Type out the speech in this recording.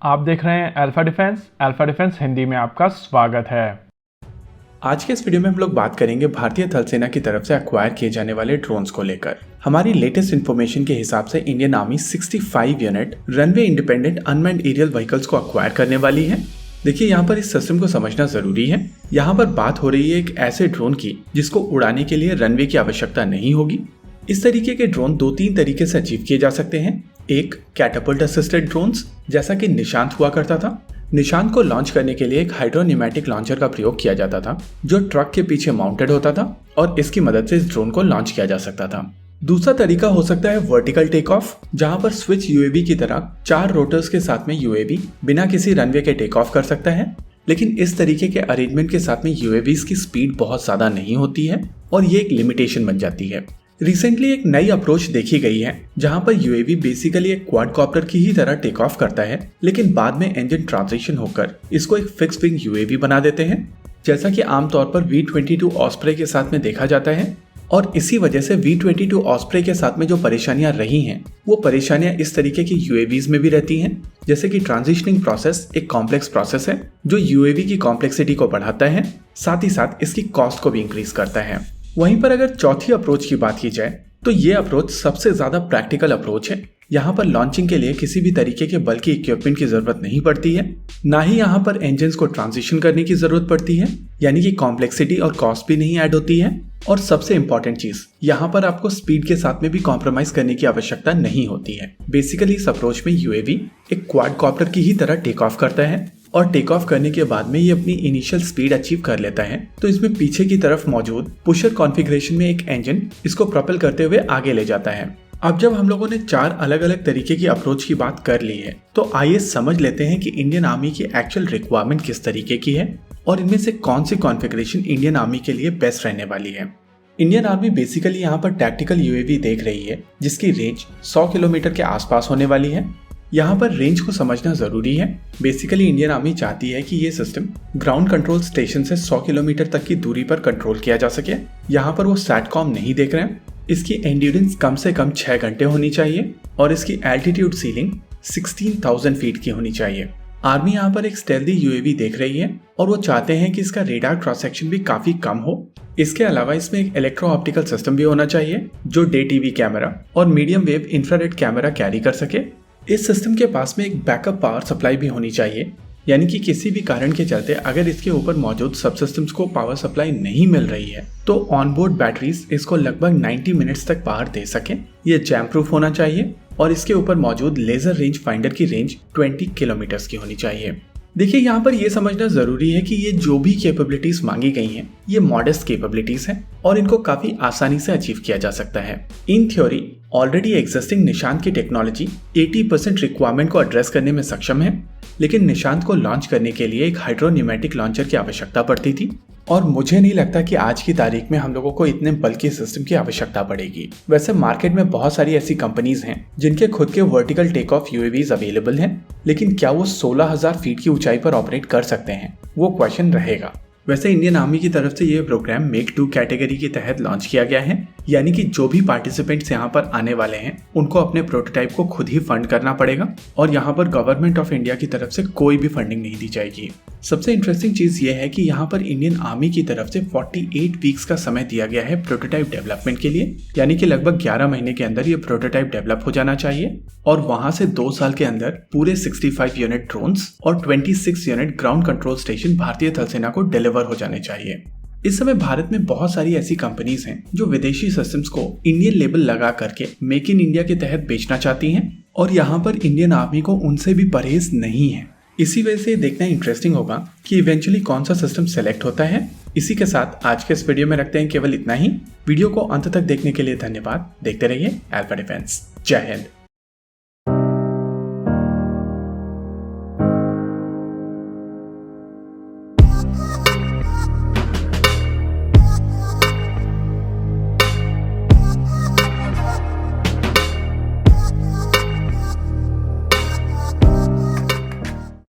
आप देख रहे हैं अल्फा डिफेंस हिंदी में आपका स्वागत है। आज के इस वीडियो में हम लोग बात करेंगे भारतीय थल सेना की तरफ से एक्वायर किए जाने वाले ड्रोन्स को लेकर। हमारी लेटेस्ट इन्फॉर्मेशन के हिसाब से Indian army 65 unit runway independent unmanned aerial vehicles को एक्वायर करने वाली है। देखिए, यहाँ पर इस सिस्टम को समझना जरूरी है। यहाँ पर बात हो रही है एक ऐसे ड्रोन की जिसको उड़ाने के लिए रनवे की आवश्यकता नहीं होगी। इस तरीके के ड्रोन 2-3 तरीके से अचीव किए जा सकते हैं। एक, कैटापल्ट असिस्टेड ड्रोन्स, जैसा कि निशांत हुआ करता था। निशांत को लॉन्च करने के लिए एक हाइड्रोन्यूमेटिक लॉन्चर का प्रयोग किया जाता था जो ट्रक के पीछे माउंटेड होता था और इसकी मदद से इस ड्रोन को लॉन्च किया जा सकता था। दूसरा तरीका हो सकता है वर्टिकल टेक ऑफ, जहां पर स्विच यूएवी की तरह 4 रोटर्स के साथ में यूएवी बिना किसी रनवे के टेक ऑफ कर सकता है। लेकिन इस तरीके के अरेंजमेंट के साथ में यूएवीज की स्पीड बहुत ज्यादा नहीं होती है और ये एक लिमिटेशन बन जाती है। रिसेंटली एक नई अप्रोच देखी गई है जहां पर यूएवी बेसिकली एक क्वाडकॉप्टर की ही तरह टेक ऑफ करता है, लेकिन बाद में इंजन ट्रांजिशन होकर इसको एक फिक्स विंग यूएवी बना देते हैं, जैसा कि आमतौर पर V-22 ऑस्प्रे के साथ में देखा जाता है। और इसी वजह से V-22 ऑस्प्रे के साथ में जो परेशानियां रही हैं वो परेशानियां इस तरीके की यूएवीज में भी रहती हैं। जैसे कि ट्रांजिशनिंग प्रोसेस एक कॉम्प्लेक्स प्रोसेस है जो यूएवी की कॉम्प्लेक्सिटी को बढ़ाता है, साथ ही साथ इसकी कॉस्ट को भी इंक्रीज करता है। वहीं पर अगर चौथी अप्रोच की बात की जाए तो ये अप्रोच सबसे ज्यादा प्रैक्टिकल अप्रोच है। यहाँ पर लॉन्चिंग के लिए किसी भी तरीके के बल्कि इक्विपमेंट की जरूरत नहीं पड़ती है, ना ही यहाँ पर इंजन को ट्रांजिशन करने की जरूरत पड़ती है, यानी कि कॉम्प्लेक्सिटी और कॉस्ट भी नहीं ऐड होती है। और सबसे इंपॉर्टेंट चीज, यहाँ पर आपको स्पीड के साथ में भी कॉम्प्रोमाइज करने की आवश्यकता नहीं होती है। बेसिकली इस अप्रोच में यूएवी एक क्वाडकॉप्टर की ही तरह टेक ऑफ करता है और टेक ऑफ करने के बाद में ये अपनी इनिशियल स्पीड अचीव कर लेता है। तो इसमें पीछे की तरफ मौजूद पुशर कॉन्फ़िगरेशन में एक इंजन इसको प्रोपेल करते हुए आगे ले जाता है। अब जब हम लोगों ने 4 अलग अलग तरीके की अप्रोच की बात कर ली है तो आइए समझ लेते हैं कि इंडियन आर्मी की एक्चुअल रिक्वायरमेंट किस तरीके की है और इनमें से कौन सी कॉन्फ़िगरेशन इंडियन आर्मी के लिए बेस्ट रहने वाली है। इंडियन आर्मी बेसिकली यहाँ पर टैक्टिकल यूएवी देख रही है जिसकी रेंज 100 किलोमीटर के आसपास होने वाली है। यहाँ पर रेंज को समझना जरूरी है। बेसिकली इंडियन आर्मी चाहती है कि ये सिस्टम ग्राउंड कंट्रोल स्टेशन से 100 किलोमीटर तक की दूरी पर कंट्रोल किया जा सके। यहाँ पर वो सैटकॉम नहीं देख रहे हैं। इसकी एंड्योरेंस कम से कम 6 घंटे होनी चाहिए और इसकी एल्टीट्यूड सीलिंग 16,000 फीट की होनी चाहिए। आर्मी यहाँ पर एक स्टेल्दी यूएवी देख रही है और वो चाहते हैं कि इसका रेडार क्रॉस सेक्शन भी काफी कम हो। इसके अलावा इसमें एक इलेक्ट्रो ऑप्टिकल सिस्टम भी होना चाहिए जो डे टीवी कैमरा और medium wave infrared camera carry कर सके। इस सिस्टम के पास में एक बैकअप पावर सप्लाई भी होनी चाहिए, यानी कि किसी भी कारण के चलते अगर इसके ऊपर मौजूद सब सिस्टम्स को पावर सप्लाई नहीं मिल रही है तो ऑनबोर्ड बैटरीज इसको लगभग 90 मिनट्स तक पावर दे सके। ये जैम प्रूफ होना चाहिए और इसके ऊपर मौजूद लेजर रेंज फाइंडर की रेंज 20 किलोमीटर की होनी चाहिए। देखिए, यहाँ पर यह समझना जरूरी है कि ये जो भी कैपेबिलिटीज मांगी गई हैं ये मॉडेस्ट कैपेबिलिटीज हैं और इनको काफी आसानी से अचीव किया जा सकता है। In theory already existing Nishant की टेक्नोलॉजी 80% रिक्वायरमेंट को एड्रेस करने में सक्षम है, लेकिन निशांत को लॉन्च करने के लिए एक हाइड्रोन्यूमेटिक लॉन्चर की आवश्यकता पड़ती थी और मुझे नहीं लगता कि आज की तारीख में हम लोगों को इतने बल्कि सिस्टम की आवश्यकता पड़ेगी। वैसे मार्केट में बहुत सारी ऐसी कंपनीज हैं जिनके खुद के vertical take off UAVs available हैं, लेकिन क्या वो 16,000 फीट की ऊंचाई पर ऑपरेट कर सकते हैं, वो क्वेश्चन रहेगा। वैसे इंडियन आर्मी की तरफ से ये प्रोग्राम मेक 2 कैटेगरी के तहत लॉन्च किया गया है, यानी कि जो भी पार्टिसिपेंट्स यहाँ पर आने वाले हैं उनको अपने प्रोटोटाइप को खुद ही फंड करना पड़ेगा और यहाँ पर गवर्नमेंट ऑफ इंडिया की तरफ से कोई भी फंडिंग नहीं दी जाएगी। सबसे इंटरेस्टिंग चीज ये है कि यहाँ पर इंडियन आर्मी की तरफ से 48 वीक्स का समय दिया गया है प्रोटोटाइप डेवलपमेंट के लिए, यानी कि लगभग 11 महीने के अंदर ये प्रोटोटाइप डेवलप हो जाना चाहिए और वहां से 2 साल के अंदर पूरे 65 यूनिट ड्रोन्स और 26 यूनिट ग्राउंड कंट्रोल स्टेशन भारतीय थल सेना को डिलीवर हो जाने चाहिए। इस समय भारत में बहुत सारी ऐसी कंपनीज हैं जो विदेशी सिस्टम्स को इंडियन लेबल लगा करके मेक इन इंडिया के तहत बेचना चाहती हैं और यहाँ पर इंडियन आर्मी को उनसे भी परहेज नहीं है। इसी वजह से देखना इंटरेस्टिंग होगा कि इवेंचुअली कौन सा सिस्टम सेलेक्ट होता है। इसी के साथ आज के इस वीडियो में रखते हैं केवल इतना ही। वीडियो को अंत तक देखने के लिए धन्यवाद। देखते रहिए अल्फा डिफेंस। जय हिंद।